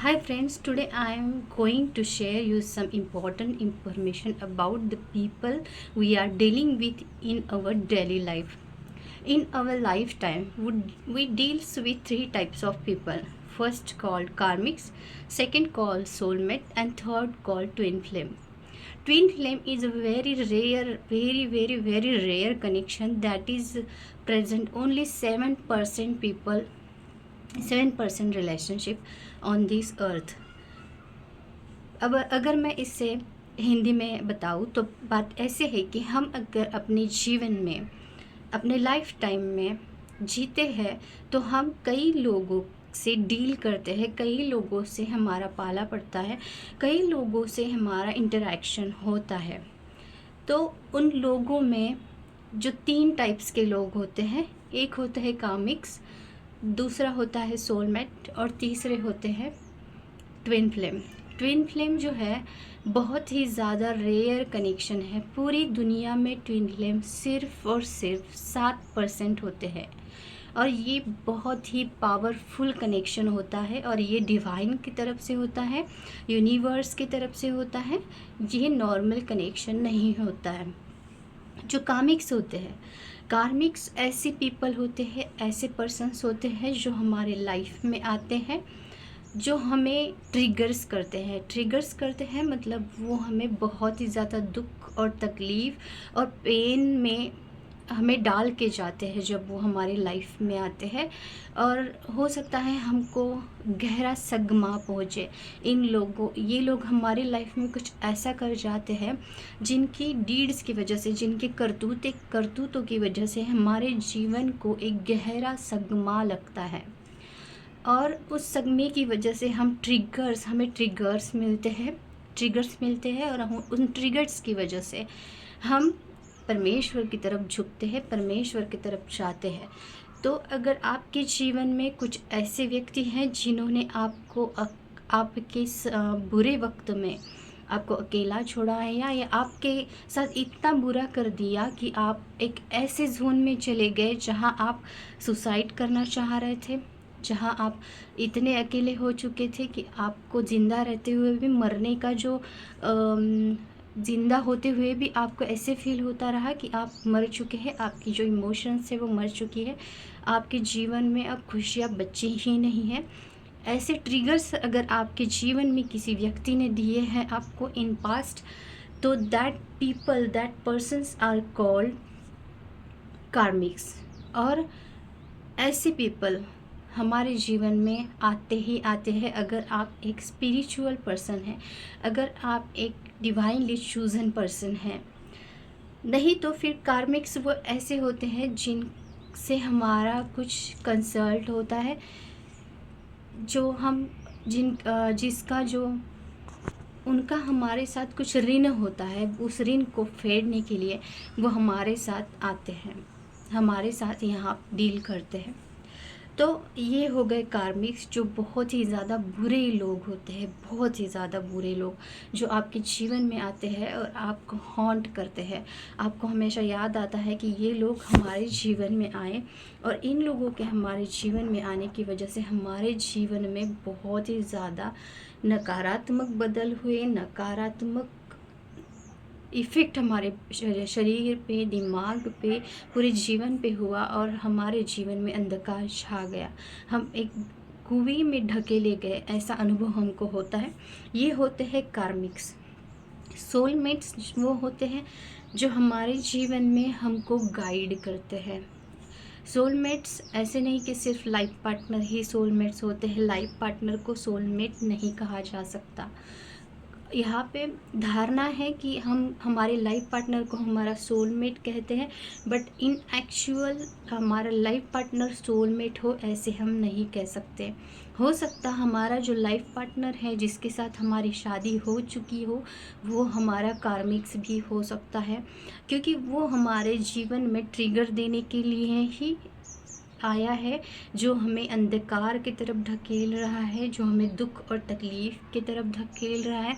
Hi friends, today I am going to share you some important information about the people we are dealing with in our daily life. In our lifetime, we deals with three types of people. First called karmics, second called soulmate, and third called twin flame. Twin flame is a very rare connection that is present only 7% people 7% relationship on this earth. अब अगर मैं इससे हिंदी में बताऊँ तो बात ऐसे है कि हम अगर अपने जीवन में अपने लाइफ टाइम में जीते हैं तो हम कई लोगों से डील करते हैं, कई लोगों से हमारा पाला पड़ता है, कई लोगों से हमारा इंटरेक्शन होता है। तो उन लोगों में जो तीन टाइप्स के लोग होते हैं, एक होता है कामिक्स, दूसरा होता है सोलमेट और तीसरे होते हैं ट्विन फ्लेम। ट्विन फ्लेम जो है बहुत ही ज़्यादा रेयर कनेक्शन है। पूरी दुनिया में ट्विन फ्लेम सिर्फ और सिर्फ 7% होते हैं और ये बहुत ही पावरफुल कनेक्शन होता है और ये डिवाइन की तरफ से होता है, यूनिवर्स की तरफ से होता है। ये नॉर्मल कनेक्शन नहीं होता है। जो कार्मिक्स होते हैं, कार्मिक्स ऐसे पीपल होते हैं, ऐसे पर्सन्स होते हैं जो हमारे लाइफ में आते हैं, जो हमें ट्रिगर्स करते हैं मतलब वो हमें बहुत ही ज़्यादा दुख और तकलीफ़ और पेन में हमें डाल के जाते हैं जब वो हमारी लाइफ में आते हैं। और हो सकता है हमको गहरा सदमा पहुँचे। ये लोग हमारी लाइफ में कुछ ऐसा कर जाते हैं जिनकी डीड्स की वजह से, जिनके करतूतों की वजह से हमारे जीवन को एक गहरा सदमा लगता है। और उस सदमे की वजह से हमें ट्रिगर्स मिलते हैं और हम उन ट्रिगर्स की वजह से हम परमेश्वर की तरफ झुकते हैं, परमेश्वर की तरफ जाते हैं। तो अगर आपके जीवन में कुछ ऐसे व्यक्ति हैं जिन्होंने आपके बुरे वक्त में आपको अकेला छोड़ा है या आपके साथ इतना बुरा कर दिया कि आप एक ऐसे जोन में चले गए जहां आप सुसाइड करना चाह रहे थे, जहां आप इतने अकेले हो चुके थे कि आपको ज़िंदा रहते हुए भी मरने का जो ज़िंदा होते हुए भी आपको ऐसे फील होता रहा कि आप मर चुके हैं, आपकी जो इमोशंस है वो मर चुकी है, आपके जीवन में अब खुशियाँ बची ही नहीं है। ऐसे ट्रिगर्स अगर आपके जीवन में किसी व्यक्ति ने दिए हैं आपको इन पास्ट, तो दैट पर्सन्स आर कॉल्ड कार्मिक्स। और ऐसे पीपल हमारे जीवन में आते ही आते हैं अगर आप एक स्पिरिचुअल पर्सन हैं, अगर आप एक डिवाइनली चूजन पर्सन हैं। नहीं तो फिर कार्मिक्स वो ऐसे होते हैं जिनसे हमारा कुछ कंसल्ट होता है, जो हम जिसका जो उनका हमारे साथ कुछ ऋण होता है, उस ऋण को फेडने के लिए वो हमारे साथ आते हैं, हमारे साथ यहाँ डील करते हैं। तो ये हो गए कार्मिक्स, जो बहुत ही ज़्यादा बुरे लोग होते हैं, बहुत ही ज़्यादा बुरे लोग जो आपके जीवन में आते हैं और आपको हॉन्ट करते हैं। आपको हमेशा याद आता है कि ये लोग हमारे जीवन में आए और इन लोगों के हमारे जीवन में आने की वजह से हमारे जीवन में बहुत ही ज़्यादा नकारात्मक बदल हुए, नकारात्मक इफ़ेक्ट हमारे शरीर पे, दिमाग पे, पूरे जीवन पे हुआ और हमारे जीवन में अंधकार छा गया। हम एक कुएं में ढकेले गए, ऐसा अनुभव हमको होता है। ये होते हैं कार्मिक्स। सोलमेट्स वो होते हैं जो हमारे जीवन में हमको गाइड करते हैं। सोलमेट्स ऐसे नहीं कि सिर्फ लाइफ पार्टनर ही सोलमेट्स होते हैं, लाइफ पार्टनर को सोलमेट नहीं कहा जा सकता। यहाँ पे धारणा है कि हम हमारे लाइफ पार्टनर को हमारा सोलमेट कहते हैं, बट इन एक्चुअल हमारा लाइफ पार्टनर सोलमेट हो ऐसे हम नहीं कह सकते। हो सकता हमारा जो लाइफ पार्टनर है जिसके साथ हमारी शादी हो चुकी हो वो हमारा कार्मिक्स भी हो सकता है, क्योंकि वो हमारे जीवन में ट्रिगर देने के लिए ही आया है, जो हमें अंधकार की तरफ ढकेल रहा है, जो हमें दुख और तकलीफ़ की तरफ ढकेल रहा है,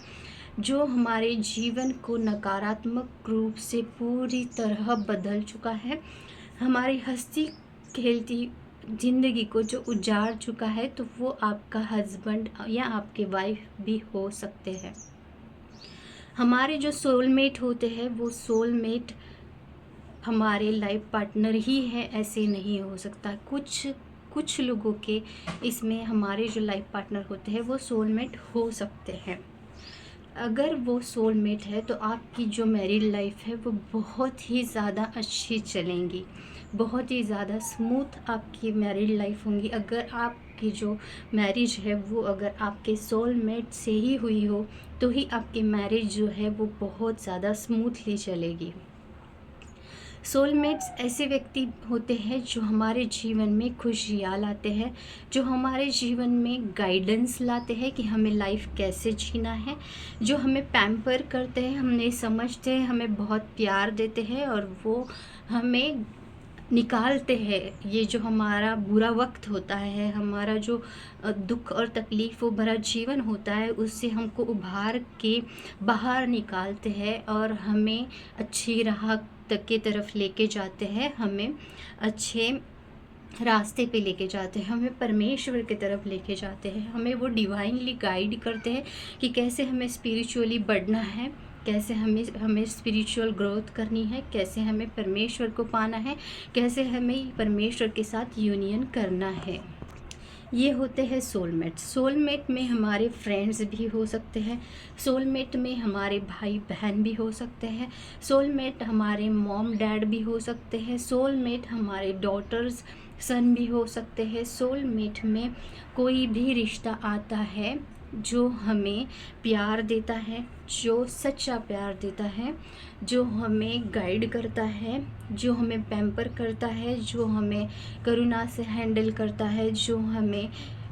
जो हमारे जीवन को नकारात्मक रूप से पूरी तरह बदल चुका है। हमारी हंसती खेलती ज़िंदगी को जो उजाड़ चुका है, तो वो आपका हस्बैंड या आपके वाइफ भी हो सकते हैं। हमारे जो सोलमेट होते हैं, वो सोलमेट हमारे लाइफ पार्टनर ही है, ऐसे नहीं हो सकता। कुछ कुछ लोगों के इसमें हमारे जो लाइफ पार्टनर होते हैं वो सोलमेट हो सकते हैं। अगर वो सोलमेट है तो आपकी जो मैरिड लाइफ है वो बहुत ही ज़्यादा अच्छी चलेंगी, बहुत ही ज़्यादा स्मूथ आपकी मैरिड लाइफ होंगी। अगर आपकी जो मैरिज है वो अगर आपके सोलमेट से ही हुई हो, तो ही आपकी मैरिज जो है वो बहुत ज़्यादा स्मूथली चलेगी। सोलमेट्स ऐसे व्यक्ति होते हैं जो हमारे जीवन में खुशियाँ लाते हैं, जो हमारे जीवन में गाइडेंस लाते हैं कि हमें लाइफ कैसे जीना है, जो हमें पैम्पर करते हैं, हमें समझते हैं, हमें बहुत प्यार देते हैं और वो हमें निकालते हैं। ये जो हमारा बुरा वक्त होता है, हमारा जो दुख और तकलीफ़ों भरा जीवन होता है, उससे हमको उभार के बाहर निकालते हैं और हमें अच्छी राह तक की तरफ लेके जाते हैं, हमें अच्छे रास्ते पे लेके जाते हैं, हमें परमेश्वर की तरफ लेके जाते हैं, हमें वो डिवाइनली गाइड करते हैं कि कैसे हमें स्पिरिचुअली बढ़ना है, कैसे हमें स्पिरिचुअल ग्रोथ करनी है, कैसे हमें परमेश्वर को पाना है, कैसे हमें परमेश्वर के साथ यूनियन करना है। ये होते हैं सोलमेट। सोलमेट में हमारे फ्रेंड्स भी हो सकते हैं, सोलमेट में हमारे भाई बहन भी हो सकते हैं, सोलमेट हमारे मॉम डैड भी हो सकते हैं, सोलमेट हमारे डॉटर्स सन भी हो सकते हैं। सोलमेट में कोई भी रिश्ता आता है जो हमें प्यार देता है, जो सच्चा प्यार देता है, जो हमें गाइड करता है, जो हमें पैम्पर करता है, जो हमें करुणा से हैंडल करता है, जो हमें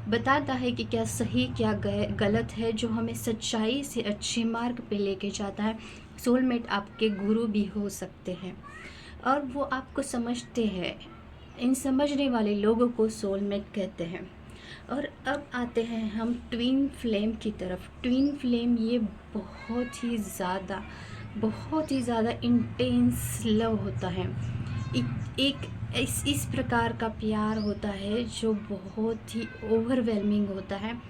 बताता है कि क्या सही क्या गलत है, जो हमें सच्चाई से अच्छे मार्ग पे लेके जाता है। सोलमेट आपके गुरु भी हो सकते हैं और वो आपको समझते हैं। इन समझने वाले लोगों को सोलमेट कहते हैं। और अब आते हैं हम ट्विन फ्लेम की तरफ। ट्विन फ्लेम ये बहुत ही ज़्यादा इंटेंस लव होता है। एक इस प्रकार का प्यार होता है जो बहुत ही ओवरवेलमिंग होता है।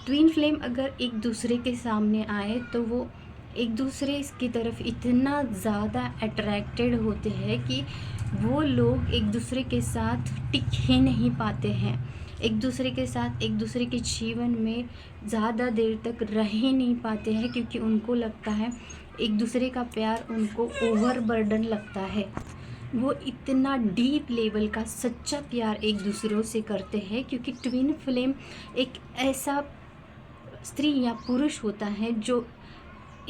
ट्विन फ्लेम अगर एक दूसरे के सामने आए तो वो एक दूसरे की तरफ इतना ज़्यादा अट्रैक्टेड होते हैं कि वो लोग एक दूसरे के साथ टिक ही नहीं पाते हैं, एक दूसरे के साथ एक दूसरे के जीवन में ज़्यादा देर तक रह ही नहीं पाते हैं, क्योंकि उनको लगता है एक दूसरे का प्यार उनको ओवरबर्डन लगता है। वो इतना डीप लेवल का सच्चा प्यार एक दूसरों से करते हैं, क्योंकि ट्विन फ्लेम एक ऐसा स्त्री या पुरुष होता है जो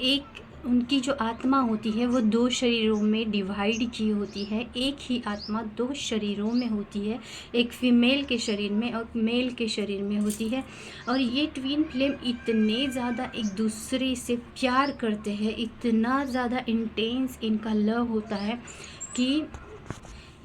एक उनकी जो आत्मा होती है वो दो शरीरों में डिवाइड की होती है। एक ही आत्मा दो शरीरों में होती है, एक फीमेल के शरीर में और मेल के शरीर में होती है। और ये ट्विन फ्लेम इतने ज़्यादा एक दूसरे से प्यार करते हैं, इतना ज़्यादा इंटेंस इनका लव होता है कि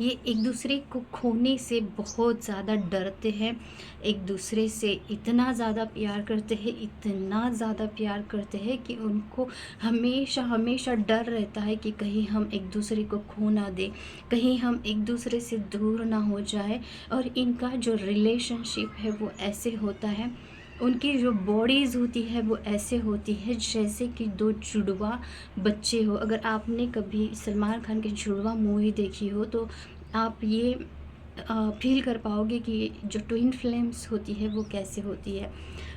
ये एक दूसरे को खोने से बहुत ज़्यादा डरते हैं, एक दूसरे से इतना ज़्यादा प्यार करते हैं, इतना ज़्यादा प्यार करते हैं कि उनको हमेशा हमेशा डर रहता है कि कहीं हम एक दूसरे को खो ना दें, कहीं हम एक दूसरे से दूर ना हो जाए। और इनका जो रिलेशनशिप है वो ऐसे होता है, उनकी जो बॉडीज़ होती है वो ऐसे होती है जैसे कि दो जुड़वा बच्चे हो। अगर आपने कभी सलमान खान की जुड़वा मूवी देखी हो तो आप ये फील कर पाओगे कि जो ट्विन फ्लेम्स होती है वो कैसे होती है।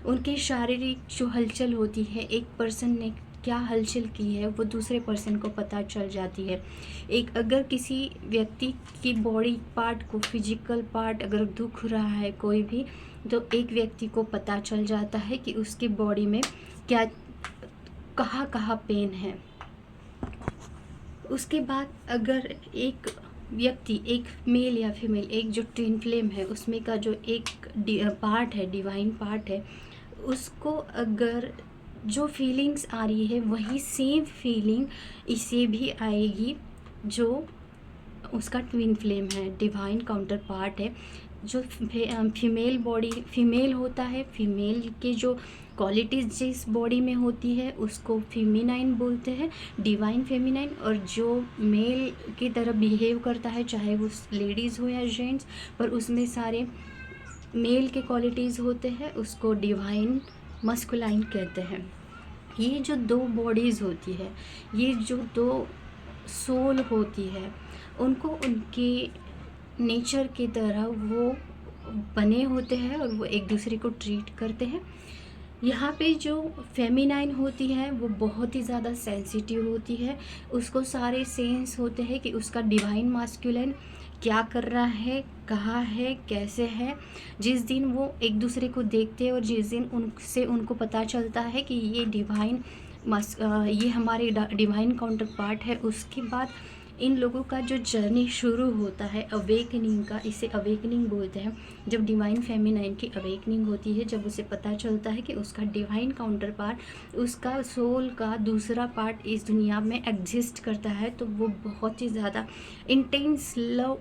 उनकी शारीरिक जो हलचल होती है, एक पर्सन ने क्या हलचल की है वो दूसरे पर्सन को पता चल जाती है। एक अगर किसी व्यक्ति की बॉडी पार्ट को, फिजिकल पार्ट अगर दुख रहा है कोई भी, तो एक व्यक्ति को पता चल जाता है कि उसकी बॉडी में क्या कहाँ कहाँ पेन है। उसके बाद अगर एक व्यक्ति, एक मेल या फीमेल, एक जो ट्विन फ्लेम है उसमें का जो एक पार्ट है, डिवाइन पार्ट है, उसको अगर जो फीलिंग्स आ रही है वही सेम फीलिंग इसे भी आएगी जो उसका ट्विन फ्लेम है, डिवाइन काउंटर पार्ट है। जो फीमेल बॉडी फीमेल होता है, फीमेल के जो क्वालिटीज़ जिस बॉडी में होती है उसको फेमिनाइन बोलते हैं, डिवाइन फेमिनाइन। और जो मेल की तरह बिहेव करता है, चाहे वो लेडीज़ हो या जेंट्स, पर उसमें सारे मेल के क्वालिटीज़ होते हैं, उसको डिवाइन मस्कुलाइन कहते हैं। ये जो दो बॉडीज़ होती है, ये जो दो सोल होती है, उनको उनके नेचर की तरह वो बने होते हैं और वो एक दूसरे को ट्रीट करते हैं। यहाँ पे जो फेमिनाइन होती है वो बहुत ही ज़्यादा सेंसिटिव होती है, उसको सारे सेंस होते हैं कि उसका डिवाइन मास्कुलिन क्या कर रहा है, कहाँ है, कैसे है। जिस दिन वो एक दूसरे को देखते हैं और जिस दिन उनसे उनको पता चलता है कि ये ये हमारे डिवाइन काउंटर पार्ट है, उसके बाद इन लोगों का जो जर्नी शुरू होता है अवेकनिंग का, इसे अवेकनिंग बोलते हैं। जब डिवाइन फेमिनाइन की अवेकनिंग होती है, जब उसे पता चलता है कि उसका डिवाइन काउंटर पार्ट, उसका सोल का दूसरा पार्ट इस दुनिया में एग्जिस्ट करता है, तो वो बहुत ही ज़्यादा इंटेंस लव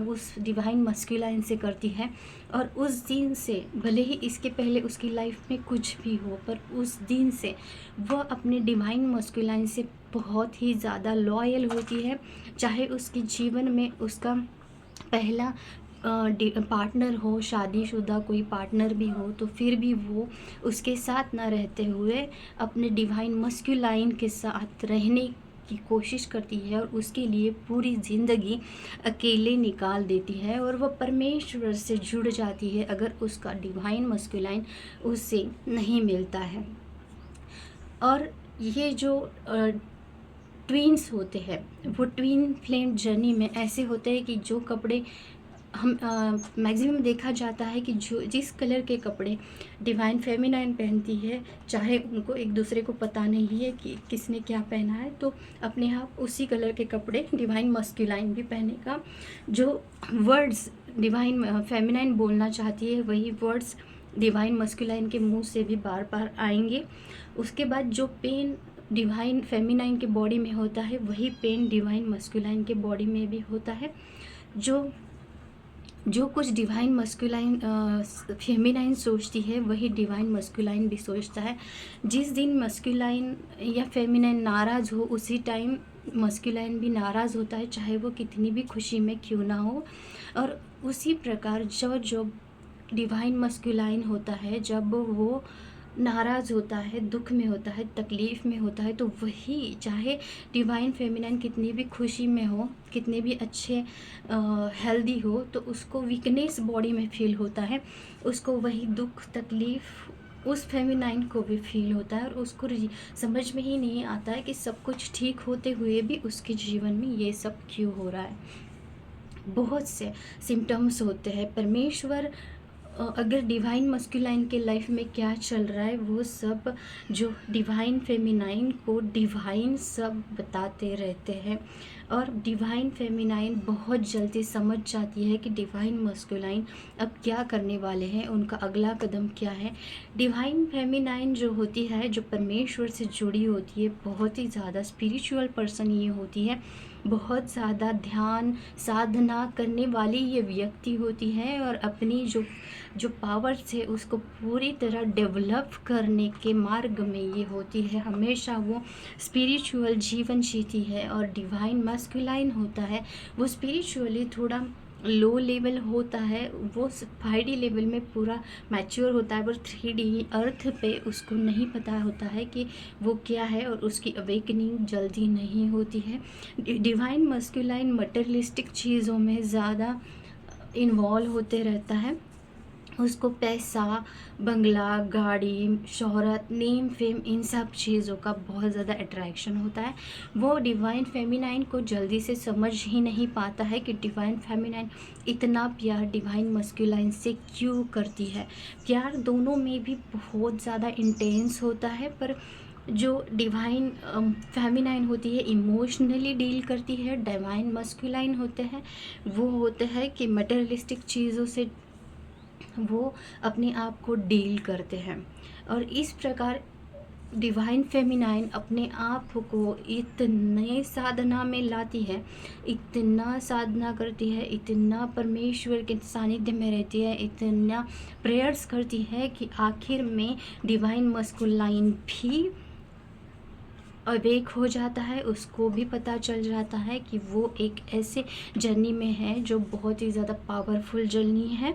उस डिवाइन मस्कुलाइन से करती है। और उस दिन से, भले ही इसके पहले उसकी लाइफ में कुछ भी हो, पर उस दिन से वह अपने डिवाइन मस्कुलाइन से बहुत ही ज़्यादा लॉयल होती है। चाहे उसके जीवन में उसका पहला पार्टनर हो, शादीशुदा कोई पार्टनर भी हो, तो फिर भी वो उसके साथ ना रहते हुए अपने डिवाइन मस्कुलाइन के साथ रहने की कोशिश करती है और उसके लिए पूरी ज़िंदगी अकेले निकाल देती है और वह परमेश्वर से जुड़ जाती है अगर उसका डिवाइन मस्कुलाइन उससे नहीं मिलता है। और ये जो ट्विन्स होते हैं, वो ट्विन फ्लेम जर्नी में ऐसे होते हैं कि जो कपड़े हम मैक्सिमम देखा जाता है कि जो जिस कलर के कपड़े डिवाइन फेमिनाइन पहनती है, चाहे उनको एक दूसरे को पता नहीं है कि किसने क्या पहना है, तो अपने आप उसी कलर के कपड़े डिवाइन मस्कुलाइन भी पहने का जो वर्ड्स डिवाइन फेमिनाइन बोलना चाहती है, वही वर्ड्स डिवाइन मस्कुलाइन के मुंह से भी बार बार आएंगे। उसके बाद जो पेन डिवाइन फेमिनाइन के बॉडी में होता है, वही पेन डिवाइन मस्कुलाइन के बॉडी में भी होता है। जो कुछ डिवाइन मस्कुलाइन फेमिनाइन सोचती है, वही डिवाइन मस्कुलाइन भी सोचता है। जिस दिन मस्कुलाइन या फेमिनाइन नाराज़ हो, उसी टाइम मस्कुलाइन भी नाराज़ होता है, चाहे वो कितनी भी खुशी में क्यों ना हो। और उसी प्रकार जो डिवाइन मस्कुलाइन होता है, जब वो नाराज़ होता है, दुख में होता है, तकलीफ़ में होता है, तो वही चाहे डिवाइन फेमिनाइन कितनी भी खुशी में हो, कितने भी अच्छे हेल्दी हो, तो उसको वीकनेस बॉडी में फील होता है। उसको वही दुख तकलीफ़ उस फेमिनाइन को भी फील होता है और उसको समझ में ही नहीं आता है कि सब कुछ ठीक होते हुए भी उसके जीवन में ये सब क्यों हो रहा है। बहुत से सिम्टम्स होते हैं। परमेश्वर अगर डिवाइन मस्कुलाइन के लाइफ में क्या चल रहा है, वो सब जो डिवाइन फेमिनाइन को डिवाइन सब बताते रहते हैं। और डिवाइन फेमिनाइन बहुत जल्दी समझ जाती है कि डिवाइन मस्कुलाइन अब क्या करने वाले हैं, उनका अगला कदम क्या है। डिवाइन फेमिनाइन जो होती है, जो परमेश्वर से जुड़ी होती है, बहुत ही ज़्यादा स्पिरिचुअल पर्सन ये होती है, बहुत ज़्यादा ध्यान साधना करने वाली ये व्यक्ति होती है और अपनी जो पावर्स है उसको पूरी तरह डेवलप करने के मार्ग में ये होती है। हमेशा वो स्पिरिचुअल जीवन जीती है। और डिवाइन मस्कुलाइन होता है, वो स्पिरिचुअली थोड़ा लो लेवल होता है, वो 5D लेवल में पूरा मैच्योर होता है, पर 3D अर्थ पे उसको नहीं पता होता है कि वो क्या है और उसकी अवेकनिंग जल्दी नहीं होती है। डिवाइन मस्कुलाइन मटेरियलिस्टिक चीज़ों में ज़्यादा इन्वॉल्व होते रहता है। उसको पैसा, बंगला, गाड़ी, शोहरत, नेम फेम, इन सब चीज़ों का बहुत ज़्यादा अट्रैक्शन होता है। वो डिवाइन फेमिनाइन को जल्दी से समझ ही नहीं पाता है कि डिवाइन फेमिनाइन इतना प्यार डिवाइन मस्कुलाइन से क्यों करती है। प्यार दोनों में भी बहुत ज़्यादा इंटेंस होता है, पर जो डिवाइन फेमिनाइन होती है इमोशनली डील करती है, डिवाइन मस्कुलाइन होते हैं वो होते हैं कि मटेरियलिस्टिक चीज़ों से वो अपने आप को डील करते हैं। और इस प्रकार डिवाइन फेमिनाइन अपने आप को इतने साधना में लाती है, इतना साधना करती है, इतना परमेश्वर के सानिध्य में रहती है, इतना प्रेयर्स करती है कि आखिर में डिवाइन मस्कुलाइन भी अवेक हो जाता है। उसको भी पता चल जाता है कि वो एक ऐसे जर्नी में है जो बहुत ही ज़्यादा पावरफुल जर्नी है।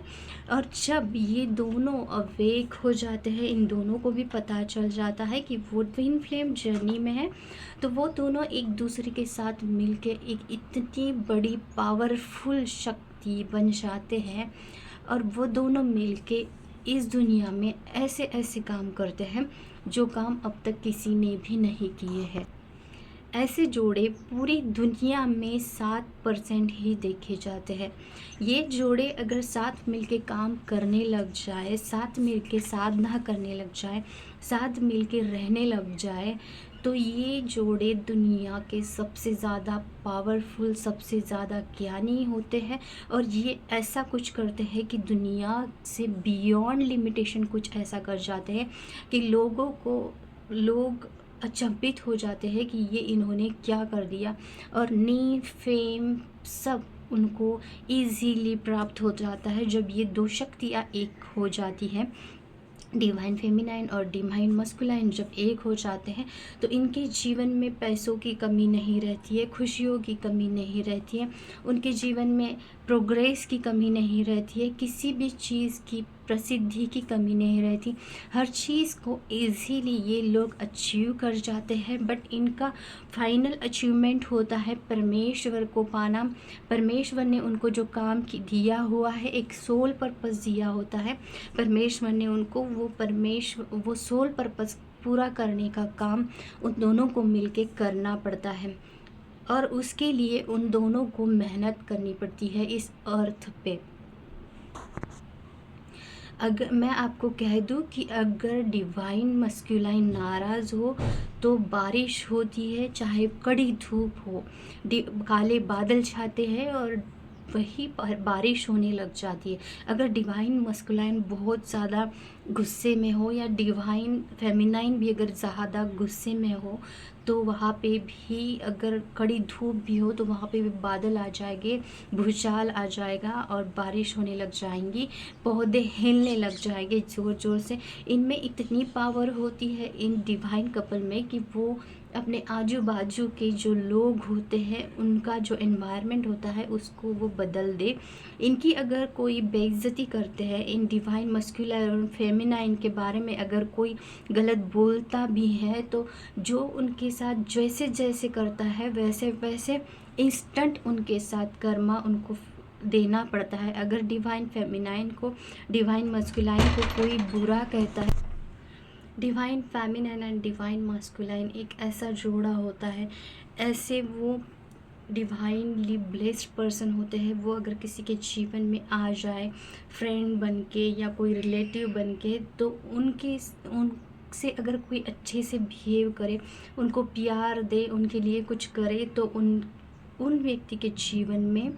और जब ये दोनों अवेक हो जाते हैं, इन दोनों को भी पता चल जाता है कि वो ट्विन फ्लेम जर्नी में है, तो वो दोनों एक दूसरे के साथ मिलके एक इतनी बड़ी पावरफुल शक्ति बन जाते हैं। और वो दोनों मिलके इस दुनिया में ऐसे ऐसे काम करते हैं जो काम अब तक किसी ने भी नहीं किए हैं। ऐसे जोड़े पूरी दुनिया में 7% ही देखे जाते हैं। ये जोड़े अगर साथ मिलके काम करने लग जाए, साथ मिलके साधना करने लग जाए, साथ मिलके रहने लग जाए, तो ये जोड़े दुनिया के सबसे ज़्यादा पावरफुल, सबसे ज़्यादा ज्ञानी होते हैं। और ये ऐसा कुछ करते हैं कि दुनिया से बियॉन्ड लिमिटेशन कुछ ऐसा कर जाते हैं कि लोग अचंभित हो जाते हैं कि ये इन्होंने क्या कर दिया। और नेम, फेम सब उनको इजीली प्राप्त हो जाता है जब ये दो शक्तियाँ एक हो जाती हैं। डिवाइन फेमिनाइन और डिवाइन मस्कुलाइन जब एक हो जाते हैं तो इनके जीवन में पैसों की कमी नहीं रहती है, खुशियों की कमी नहीं रहती है, उनके जीवन में प्रोग्रेस की कमी नहीं रहती है, किसी भी चीज़ की प्रसिद्धि की कमी नहीं रहती। हर चीज़ को इजीली ये लोग अचीव कर जाते हैं। बट इनका फाइनल अचीवमेंट होता है परमेश्वर को पाना। परमेश्वर ने उनको जो काम दिया हुआ है, एक सोल पर्पस दिया होता है, परमेश्वर ने उनको वो सोल पर्पस पूरा करने का काम उन दोनों को मिलके करना पड़ता है। और उसके लिए उन दोनों को मेहनत करनी पड़ती है इस अर्थ पे। अगर मैं आपको कह दूं कि अगर डिवाइन मस्कुलाइन नाराज़ हो तो बारिश होती है, चाहे कड़ी धूप हो, काले बादल छाते हैं और वही बारिश होने लग जाती है। अगर डिवाइन मस्कुलाइन बहुत ज़्यादा गुस्से में हो या डिवाइन फेमिनाइन भी अगर ज़्यादा गुस्से में हो तो वहाँ पे भी अगर कड़ी धूप भी हो तो वहाँ पे भी बादल आ जाएंगे, भूचाल आ जाएगा और बारिश होने लग जाएंगी, पौधे हिलने लग जाएंगे ज़ोर ज़ोर से। इनमें इतनी पावर होती है इन डिवाइन कपल में कि वो अपने आजू बाजू के जो लोग होते हैं, उनका जो एनवायरनमेंट होता है उसको वो बदल दे। इनकी अगर कोई बेइज्जती करते हैं, इन डिवाइन मस्कुलाइन और फेमिनाइन के बारे में अगर कोई गलत बोलता भी है तो जो उनके साथ जैसे जैसे करता है वैसे वैसे इंस्टेंट उनके साथ कर्मा उनको देना पड़ता है। अगर डिवाइन फेमिनाइन को, डिवाइन मस्कुलाइन को कोई बुरा कहता है, divine feminine and divine masculine एक ऐसा जोड़ा होता है, ऐसे वो डिवाइनली ब्लेस्ड पर्सन होते हैं। वो अगर किसी के जीवन में आ जाए फ्रेंड बन के या कोई रिलेटिव बन के, तो उनसे अगर कोई अच्छे से बिहेव करे, उनको प्यार दे, उनके लिए कुछ करे, तो उन व्यक्ति के जीवन में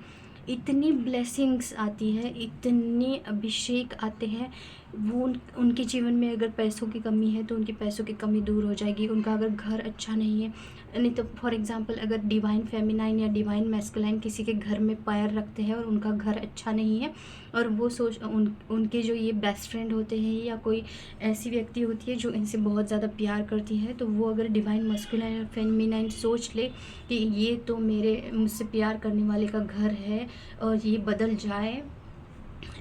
इतनी ब्लेसिंग्स आती है, इतने अभिषेक आते हैं। वो उनके जीवन में अगर पैसों की कमी है तो उनकी पैसों की कमी दूर हो जाएगी। उनका अगर घर अच्छा नहीं है, नहीं तो फॉर एग्जांपल अगर डिवाइन फेमिनाइन या डिवाइन मैस्कुलाइन किसी के घर में पैर रखते हैं और उनका घर अच्छा नहीं है और वो उनके जो ये बेस्ट फ्रेंड होते हैं या कोई ऐसी व्यक्ति होती है जो इनसे बहुत ज़्यादा प्यार करती है, तो वो अगर डिवाइन मैस्कुलाइन और फेमिनाइन सोच ले कि ये तो मुझसे प्यार करने वाले का घर है और ये बदल जाए,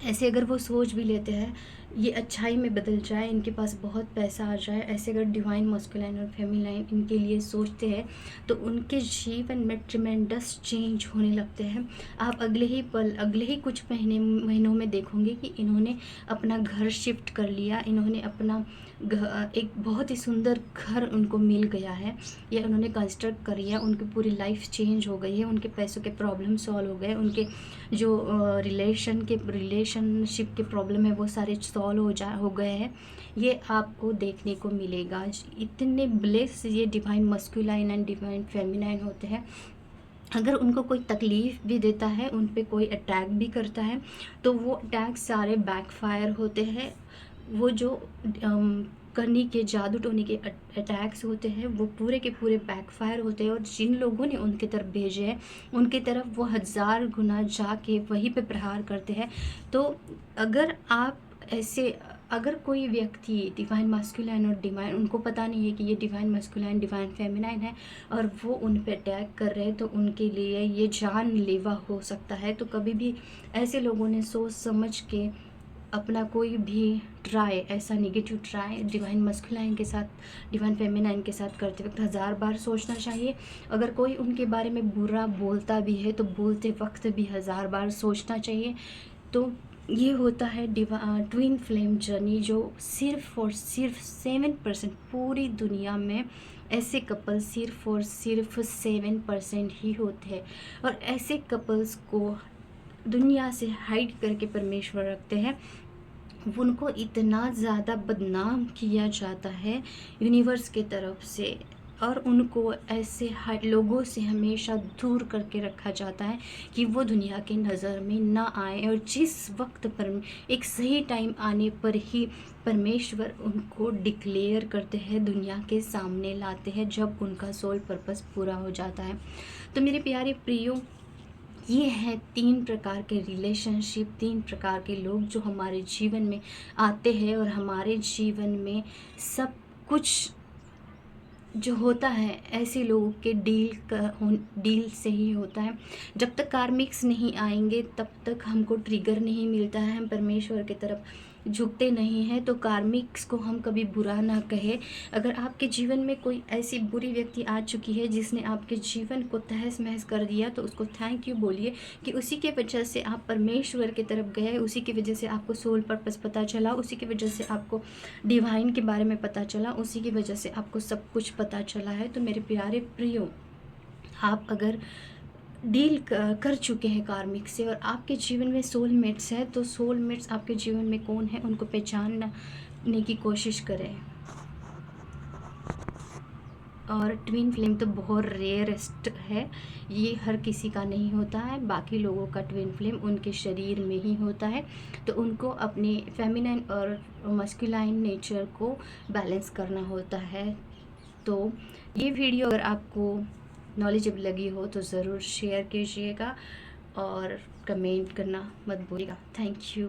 ऐसे अगर वो सोच भी लेते हैं, ये अच्छाई में बदल जाए, इनके पास बहुत पैसा आ जाए, ऐसे अगर डिवाइन मस्कुलाइन और फेमिनाइन इनके लिए सोचते हैं तो उनके जीवन में ट्रिमेंडस चेंज होने लगते हैं। आप अगले ही कुछ महीनों में देखोगे कि इन्होंने अपना घर शिफ्ट कर लिया, इन्होंने अपना एक बहुत ही सुंदर घर उनको मिल गया है या उन्होंने कंस्ट्रक्ट कर लिया, उनकी पूरी लाइफ चेंज हो गई है, उनके पैसों के प्रॉब्लम सॉल्व हो गए, उनके जो रिलेशनशिप के प्रॉब्लम है वो सारे सॉल्व हो गए हैं। ये आपको देखने को मिलेगा। इतने ब्लेस ये divine masculine and divine feminine होते हैं। अगर उनको कोई तकलीफ़ भी देता है, उन पे कोई अटैक भी करता है, तो वो अटैक सारे बैकफायर होते हैं। वो जो करने के, जादू टोने के अटैक्स होते हैं वो पूरे के पूरे बैकफायर होते हैं, और जिन लोगों ने उनके तरफ भेजे हैं उनकी तरफ वो 1000 गुना जाके वहीं पे प्रहार करते हैं। तो अगर आप ऐसे, अगर कोई व्यक्ति डिवाइन मास्कुलाइन और डिवाइन, उनको पता नहीं है कि ये डिवाइन मास्कुलाइन डिवाइन फेमिनाइन है और वो उन पे अटैक कर रहे हैं, तो उनके लिए ये जानलेवा हो सकता है। तो कभी भी ऐसे लोगों ने सोच समझ के अपना कोई भी ट्राई, ऐसा नेगेटिव ट्राई डिवाइन मस्कुलाइन के साथ, डिवाइन फेमिनाइन के साथ करते वक्त 1000 बार सोचना चाहिए। अगर कोई उनके बारे में बुरा बोलता भी है तो बोलते वक्त भी 1000 बार सोचना चाहिए। तो ये होता है ट्विन फ्लेम जर्नी, जो सिर्फ और सिर्फ 7% पूरी दुनिया में ऐसे कपल सिर्फ और सिर्फ 7% ही होते हैं, और ऐसे कपल्स को दुनिया से हाइड करके परमेश्वर रखते हैं। उनको इतना ज़्यादा बदनाम किया जाता है यूनिवर्स की तरफ से, और उनको ऐसे लोगों से हमेशा दूर करके रखा जाता है कि वो दुनिया की नज़र में ना आए। और जिस वक्त पर एक सही टाइम आने पर ही परमेश्वर उनको डिक्लेयर करते हैं, दुनिया के सामने लाते हैं, जब उनका सोल पर्पस पूरा हो जाता है। तो मेरे प्यारे प्रियो, ये हैं 3 प्रकार के रिलेशनशिप, 3 प्रकार के लोग जो हमारे जीवन में आते हैं, और हमारे जीवन में सब कुछ जो होता है ऐसे लोगों के डील से ही होता है। जब तक कार्मिक्स नहीं आएंगे तब तक हमको ट्रिगर नहीं मिलता है, हम परमेश्वर की तरफ झुकते नहीं हैं। तो कार्मिक्स को हम कभी बुरा ना कहें। अगर आपके जीवन में कोई ऐसी बुरी व्यक्ति आ चुकी है जिसने आपके जीवन को तहस महस कर दिया, तो उसको थैंक यू बोलिए कि उसी के वजह से आप परमेश्वर की तरफ गए, उसी की वजह से आपको सोल पर्पस पता चला, उसी की वजह से आपको डिवाइन के बारे में पता चला, उसी की वजह से आपको सब कुछ पता चला है। तो मेरे प्यारे प्रियो, आप अगर डील कर चुके हैं कार्मिक से और आपके जीवन में सोलमेट्स है, तो सोलमेट्स आपके जीवन में कौन है उनको पहचानने की कोशिश करें। और ट्विन फ्लेम तो बहुत रेयरेस्ट है, ये हर किसी का नहीं होता है। बाकी लोगों का ट्विन फ्लेम उनके शरीर में ही होता है, तो उनको अपने फेमिनाइन और मस्कुलाइन नेचर को बैलेंस करना होता है। तो ये वीडियो अगर आपको नॉलेजेबल लगी हो तो ज़रूर शेयर कीजिएगा और कमेंट करना मत भूलिएगा। Thank you.